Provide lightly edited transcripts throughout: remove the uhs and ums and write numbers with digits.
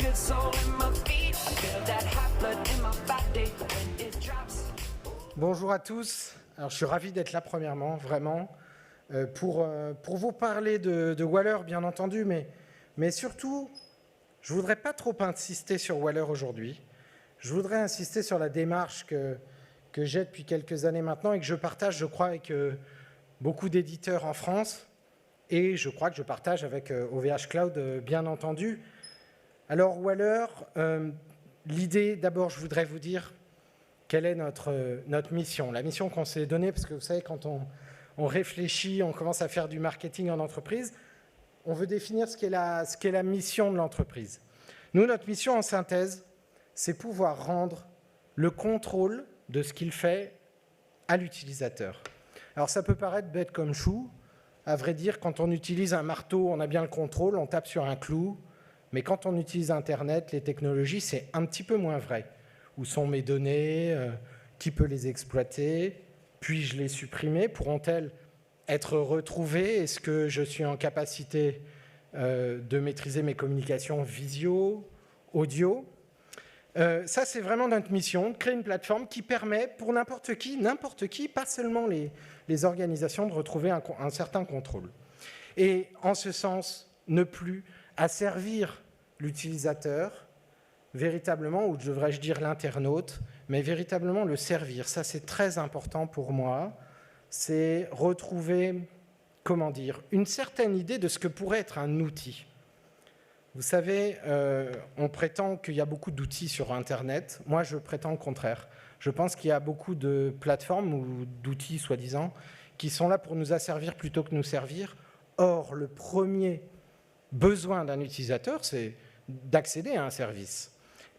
good soul in my feet. I feel that hot blood in my body when it drops. Bonjour à tous. Alors, je suis ravi d'être là premièrement, vraiment, pour vous parler de Waller, bien entendu, mais surtout, je ne voudrais pas trop insister sur Waller aujourd'hui. Je voudrais insister sur la démarche que j'ai depuis quelques années maintenant et que je partage, je crois, avec beaucoup d'éditeurs en France et je crois que je partage avec OVH Cloud, bien entendu. Alors, Waller, l'idée, d'abord, je voudrais vous dire quelle est notre mission, la mission qu'on s'est donnée, parce que vous savez, quand on réfléchit, on commence à faire du marketing en entreprise, on veut définir ce qu'est la mission de l'entreprise. Nous, notre mission en synthèse, c'est pouvoir rendre le contrôle de ce qu'il fait à l'utilisateur. Alors ça peut paraître bête comme chou, à vrai dire, quand on utilise un marteau, on a bien le contrôle, on tape sur un clou, mais quand on utilise Internet, les technologies, c'est un petit peu moins vrai. Où sont mes données, qui peut les exploiter, puis-je les supprimer, pourront-elles être retrouvées, est-ce que je suis en capacité de maîtriser mes communications visio, audio. Ça, c'est vraiment notre mission, de créer une plateforme qui permet pour n'importe qui, pas seulement les organisations, de retrouver un certain contrôle. Et en ce sens, ne plus asservir l'utilisateur, véritablement, ou devrais-je dire l'internaute, mais véritablement le servir. Ça, c'est très important pour moi. C'est retrouver, comment dire, une certaine idée de ce que pourrait être un outil. Vous savez, on prétend qu'il y a beaucoup d'outils sur Internet. Moi, je prétends le contraire. Je pense qu'il y a beaucoup de plateformes ou d'outils, soi-disant, qui sont là pour nous asservir plutôt que nous servir. Or, le premier besoin d'un utilisateur, c'est d'accéder à un service.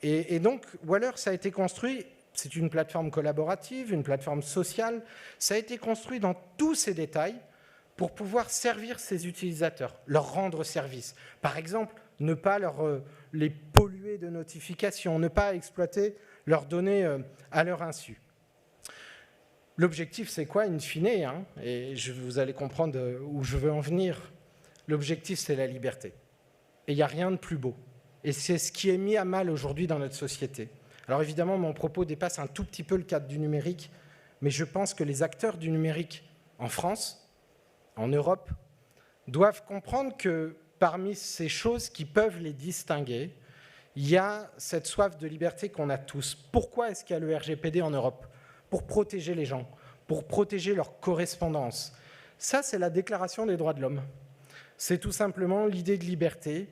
Et donc, Waller, ça a été construit, c'est une plateforme collaborative, une plateforme sociale, ça a été construit dans tous ses détails pour pouvoir servir ses utilisateurs, leur rendre service. Par exemple, ne pas les polluer de notifications, ne pas exploiter leurs données à leur insu. L'objectif, c'est quoi, in fine, hein, et vous allez comprendre où je veux en venir. L'objectif, c'est la liberté. Et il n'y a rien de plus beau. Et c'est ce qui est mis à mal aujourd'hui dans notre société. Alors évidemment, mon propos dépasse un tout petit peu le cadre du numérique, mais je pense que les acteurs du numérique en France, en Europe, doivent comprendre que parmi ces choses qui peuvent les distinguer, il y a cette soif de liberté qu'on a tous. Pourquoi est-ce qu'il y a le RGPD en Europe? Pour protéger les gens, pour protéger leur correspondance. Ça, c'est la déclaration des droits de l'homme. C'est tout simplement l'idée de liberté.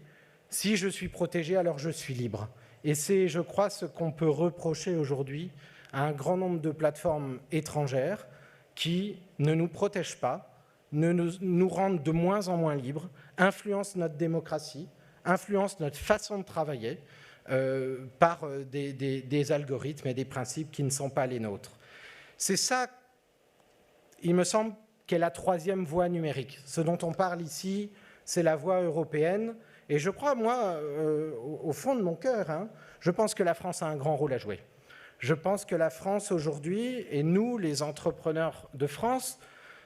Si je suis protégé, alors je suis libre. Et c'est, je crois, ce qu'on peut reprocher aujourd'hui à un grand nombre de plateformes étrangères qui ne nous protègent pas, nous rendent de moins en moins libres, influencent notre démocratie, influencent notre façon de travailler par des algorithmes et des principes qui ne sont pas les nôtres. C'est ça, il me semble, qu'est la troisième voie numérique. Ce dont on parle ici, c'est la voie européenne. Et je crois, moi, au fond de mon cœur, hein, je pense que la France a un grand rôle à jouer. Je pense que la France aujourd'hui, et nous, les entrepreneurs de France,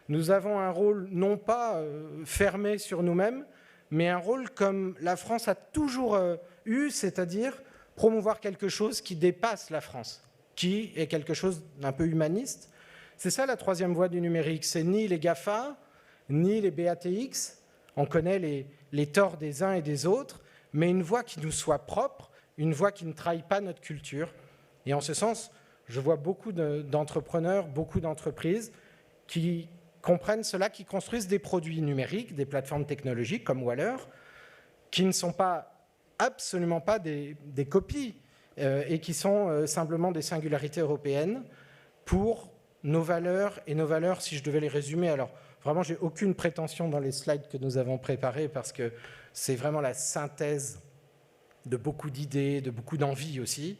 nous avons un rôle non pas fermé sur nous-mêmes, mais un rôle comme la France a toujours eu, c'est-à-dire promouvoir quelque chose qui dépasse la France, qui est quelque chose d'un peu humaniste. C'est ça la troisième voie du numérique, c'est ni les GAFA, ni les BATX, on connaît les torts des uns et des autres, mais une voie qui nous soit propre, une voie qui ne trahit pas notre culture. Et en ce sens, je vois beaucoup d'entrepreneurs, beaucoup d'entreprises qui comprennent cela, qui construisent des produits numériques, des plateformes technologiques comme Waller, qui ne sont absolument pas des copies et qui sont simplement des singularités européennes pour nos valeurs, et nos valeurs, si je devais les résumer, alors vraiment, j'ai aucune prétention dans les slides que nous avons préparés parce que c'est vraiment la synthèse de beaucoup d'idées, de beaucoup d'envies aussi.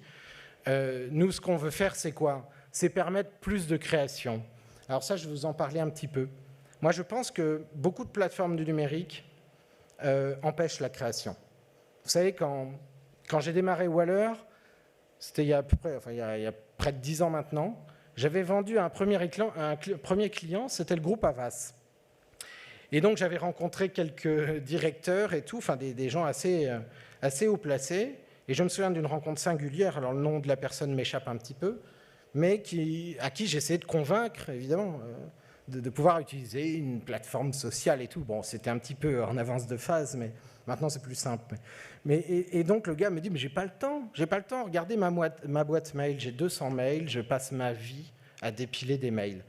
Nous, ce qu'on veut faire, c'est quoi? C'est permettre plus de création. Alors ça, je vais vous en parler un petit peu. Moi, je pense que beaucoup de plateformes du numérique empêchent la création. Vous savez, quand j'ai démarré Waller, c'était il y a près de 10 ans maintenant, j'avais vendu un premier client, c'était le groupe Havas. Et donc, j'avais rencontré quelques directeurs et tout, enfin des gens assez haut placés. Et je me souviens d'une rencontre singulière, alors le nom de la personne m'échappe un petit peu, mais à qui j'essayais de convaincre, évidemment, de pouvoir utiliser une plateforme sociale et tout. Bon, c'était un petit peu en avance de phase, mais maintenant c'est plus simple. Et donc le gars me dit, mais j'ai pas le temps, regardez ma boîte mail, j'ai 200 mails, je passe ma vie à dépiler des mails.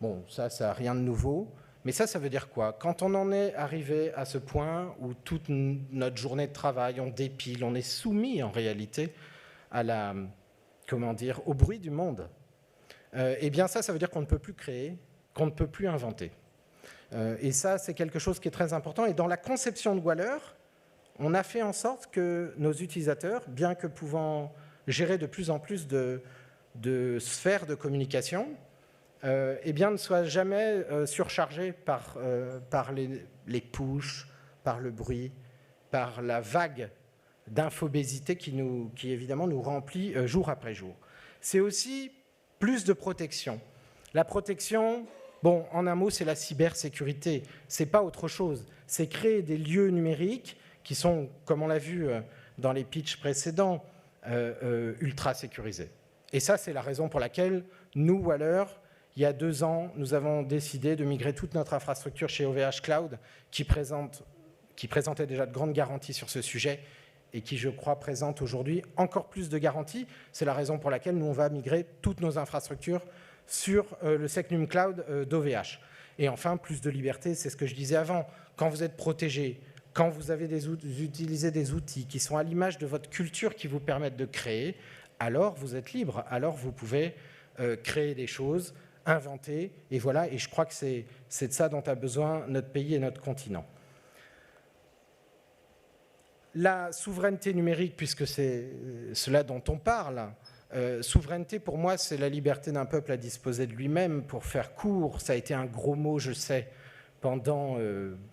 Bon, ça n'a rien de nouveau, mais ça veut dire quoi? Quand on en est arrivé à ce point où toute notre journée de travail, on dépile, on est soumis en réalité à au bruit du monde, eh bien ça veut dire qu'on ne peut plus créer, qu'on ne peut plus inventer. Et ça, c'est quelque chose qui est très important. Et dans la conception de Waller, on a fait en sorte que nos utilisateurs, bien que pouvant gérer de plus en plus de sphères de communication, eh bien, ne soient jamais surchargés par les pushs, par le bruit, par la vague d'infobésité qui évidemment nous remplit jour après jour. C'est aussi plus de protection. La protection, bon, en un mot, c'est la cybersécurité. C'est pas autre chose. C'est créer des lieux numériques qui sont, comme on l'a vu dans les pitchs précédents, ultra sécurisés. Et ça, c'est la raison pour laquelle nous, Waller, il y a 2 ans, nous avons décidé de migrer toute notre infrastructure chez OVH Cloud, qui présentait déjà de grandes garanties sur ce sujet et qui, je crois, présente aujourd'hui encore plus de garanties. C'est la raison pour laquelle nous, on va migrer toutes nos infrastructures sur le Secnum Cloud d'OVH. Et enfin, plus de liberté, c'est ce que je disais avant. Quand vous êtes protégé, quand vous utilisez des outils qui sont à l'image de votre culture qui vous permettent de créer, alors vous êtes libre, alors vous pouvez créer des choses, inventer, et voilà, et je crois que c'est de ça dont a besoin notre pays et notre continent. La souveraineté numérique, puisque c'est cela dont on parle, souveraineté pour moi c'est la liberté d'un peuple à disposer de lui-même. Pour faire court, ça a été un gros mot, je sais, pendant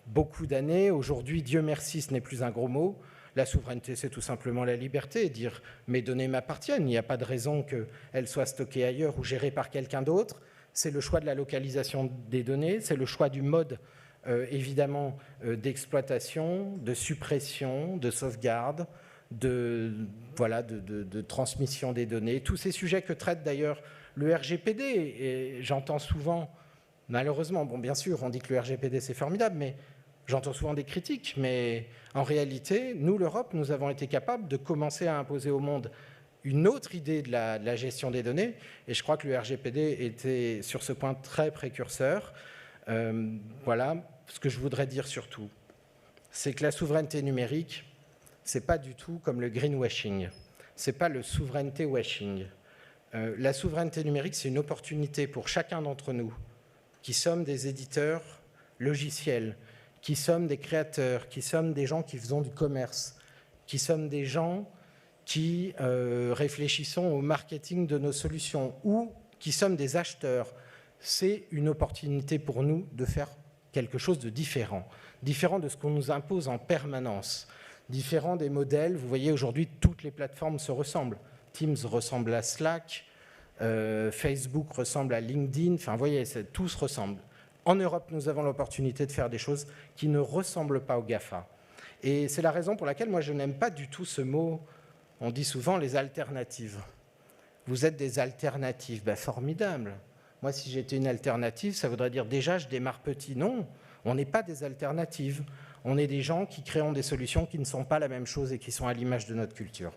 beaucoup d'années. Aujourd'hui, Dieu merci, ce n'est plus un gros mot. La souveraineté, c'est tout simplement la liberté, dire mes données m'appartiennent, il n'y a pas de raison qu'elles soient stockées ailleurs ou gérées par quelqu'un d'autre. C'est le choix de la localisation des données, c'est le choix du mode évidemment d'exploitation, de suppression, de sauvegarde, de transmission des données, tous ces sujets que traite d'ailleurs le RGPD. Et j'entends souvent, malheureusement, bon bien sûr, on dit que le RGPD c'est formidable, mais j'entends souvent des critiques, mais en réalité, nous, l'Europe, nous avons été capables de commencer à imposer au monde une autre idée de la gestion des données, et je crois que le RGPD était sur ce point très précurseur. Voilà, ce que je voudrais dire surtout, c'est que la souveraineté numérique, c'est pas du tout comme le greenwashing, c'est pas le souveraineté washing. La souveraineté numérique, c'est une opportunité pour chacun d'entre nous, qui sommes des éditeurs logiciels, qui sommes des créateurs, qui sommes des gens qui faisons du commerce, qui sommes des gens qui réfléchissons au marketing de nos solutions, ou qui sommes des acheteurs. C'est une opportunité pour nous de faire quelque chose de différent de ce qu'on nous impose en permanence, différent des modèles. Vous voyez, aujourd'hui, toutes les plateformes se ressemblent. Teams ressemble à Slack, Facebook ressemble à LinkedIn, enfin, vous voyez, tout se ressemble. En Europe, nous avons l'opportunité de faire des choses qui ne ressemblent pas aux GAFA. Et c'est la raison pour laquelle moi, je n'aime pas du tout ce mot, on dit souvent les alternatives. Vous êtes des alternatives, ben, formidable. Moi, si j'étais une alternative, ça voudrait dire déjà, je démarre petit. Non, on n'est pas des alternatives. On est des gens qui créent des solutions qui ne sont pas la même chose et qui sont à l'image de notre culture.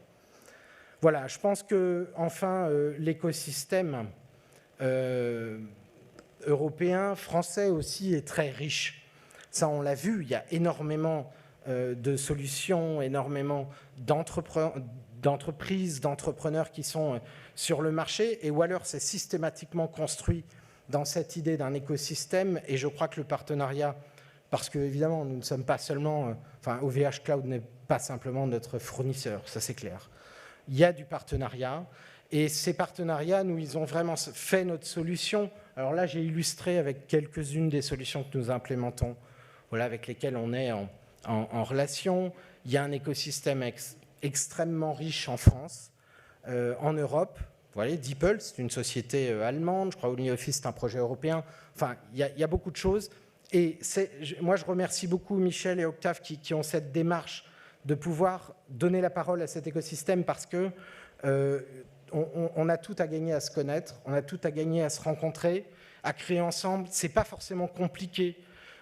Voilà, je pense que, enfin, l'écosystème européen, français aussi, est très riche. Ça, on l'a vu, il y a énormément de solutions, énormément d'entreprises, d'entrepreneurs qui sont sur le marché. Et Waller s'est systématiquement construit dans cette idée d'un écosystème. Et je crois que le partenariat, parce qu'évidemment, nous ne sommes pas seulement... Enfin, OVH Cloud n'est pas simplement notre fournisseur, ça c'est clair. Il y a du partenariat. Et ces partenariats, nous, ils ont vraiment fait notre solution. Alors là, j'ai illustré avec quelques-unes des solutions que nous implémentons, voilà, avec lesquelles on est en relation. Il y a un écosystème extrêmement riche en France, en Europe. Vous voyez, DeepL, c'est une société allemande. Je crois que OnlyOffice, c'est un projet européen. Enfin, il y a beaucoup de choses. Et moi, je remercie beaucoup Michel et Octave qui ont cette démarche de pouvoir donner la parole à cet écosystème parce que on a tout à gagner à se connaître, on a tout à gagner à se rencontrer, à créer ensemble. Ce n'est pas forcément compliqué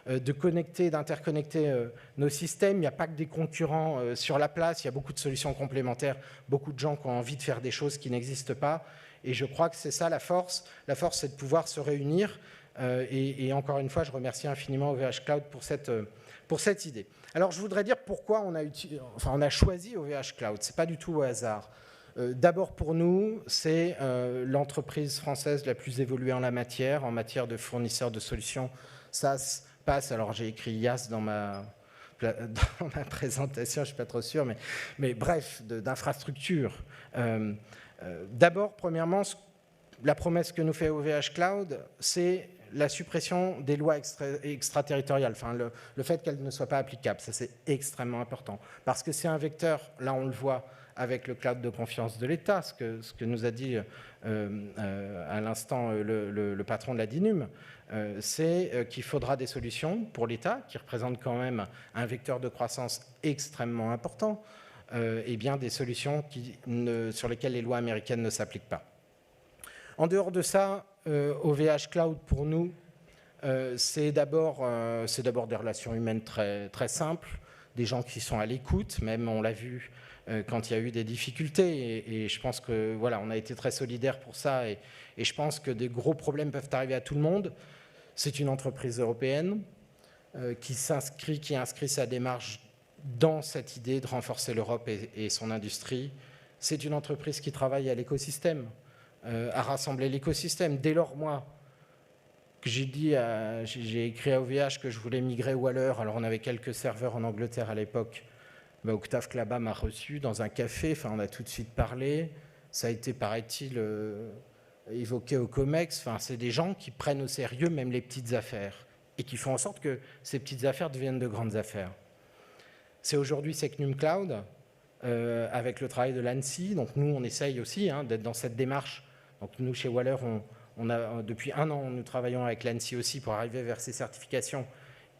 de connecter, d'interconnecter nos systèmes. Il n'y a pas que des concurrents sur la place, il y a beaucoup de solutions complémentaires, beaucoup de gens qui ont envie de faire des choses qui n'existent pas. Et je crois que c'est ça la force. La force, c'est de pouvoir se réunir. Et encore une fois, je remercie infiniment OVH Cloud pour cette idée. Alors, je voudrais dire pourquoi on a choisi OVH Cloud. Ce n'est pas du tout au hasard. D'abord pour nous, c'est l'entreprise française la plus évoluée en matière de fournisseurs de solutions SaaS, PaaS. Alors, j'ai écrit IaaS dans ma présentation, je ne suis pas trop sûr, mais bref, d'infrastructure. D'abord, premièrement, la promesse que nous fait OVH Cloud, c'est la suppression des lois extraterritoriales, enfin le fait qu'elles ne soient pas applicables. Ça, c'est extrêmement important. Parce que c'est un vecteur, là on le voit avec le cloud de confiance de l'État, ce que nous a dit à l'instant le patron de la DINUM, c'est qu'il faudra des solutions pour l'État, qui représente quand même un vecteur de croissance extrêmement important, et bien des solutions sur lesquelles les lois américaines ne s'appliquent pas. En dehors de ça, OVH Cloud, pour nous, c'est d'abord des relations humaines très, très simples, des gens qui sont à l'écoute, même on l'a vu quand il y a eu des difficultés, et je pense que voilà, on a été très solidaires pour ça, et je pense que des gros problèmes peuvent arriver à tout le monde. C'est une entreprise européenne qui inscrit sa démarche dans cette idée de renforcer l'Europe et son industrie. C'est une entreprise qui travaille à l'écosystème, à rassembler l'écosystème. Dès lors, moi, que j'ai écrit à OVH que je voulais migrer Waller, alors on avait quelques serveurs en Angleterre à l'époque, Octave Klaba m'a reçu dans un café, enfin on a tout de suite parlé, ça a été, paraît-il, évoqué au COMEX, enfin c'est des gens qui prennent au sérieux même les petites affaires et qui font en sorte que ces petites affaires deviennent de grandes affaires. C'est aujourd'hui Secnum Cloud, avec le travail de l'ANSSI, donc nous on essaye aussi d'être dans cette démarche. Donc nous chez Waller, depuis 1 an, nous travaillons avec l'ANSSI aussi pour arriver vers ces certifications,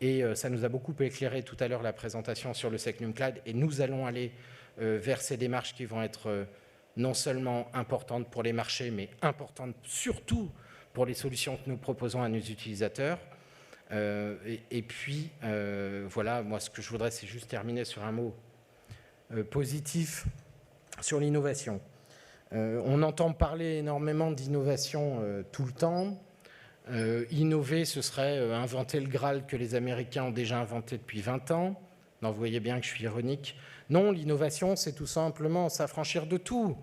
et ça nous a beaucoup éclairé tout à l'heure la présentation sur le Secnum Cloud, et nous allons aller vers ces démarches qui vont être non seulement importantes pour les marchés, mais importantes surtout pour les solutions que nous proposons à nos utilisateurs. Et puis, voilà, moi ce que je voudrais, c'est juste terminer sur un mot positif sur l'innovation. On entend parler énormément d'innovation tout le temps. Innover, ce serait inventer le Graal que les Américains ont déjà inventé depuis 20 ans. Non, vous voyez bien que je suis ironique. Non, l'innovation, c'est tout simplement s'affranchir de tout.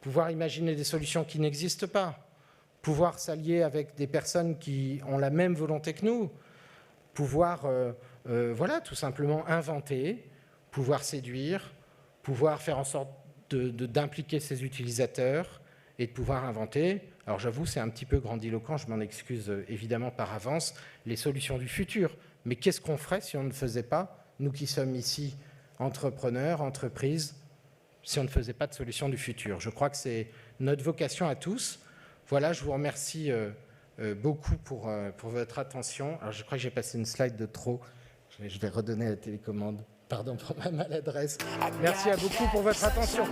Pouvoir imaginer des solutions qui n'existent pas. Pouvoir s'allier avec des personnes qui ont la même volonté que nous. Pouvoir, voilà, tout simplement inventer, pouvoir séduire, pouvoir faire en sorte d'impliquer ses utilisateurs et de pouvoir inventer. Alors j'avoue, c'est un petit peu grandiloquent, je m'en excuse évidemment par avance, les solutions du futur. Mais qu'est-ce qu'on ferait si on ne faisait pas, nous qui sommes ici entrepreneurs, entreprises, si on ne faisait pas de solutions du futur? Je crois que c'est notre vocation à tous. Voilà, je vous remercie beaucoup pour votre attention. Alors je crois que j'ai passé une slide de trop. Je vais redonner la télécommande. Pardon pour ma maladresse. Merci à beaucoup pour votre attention.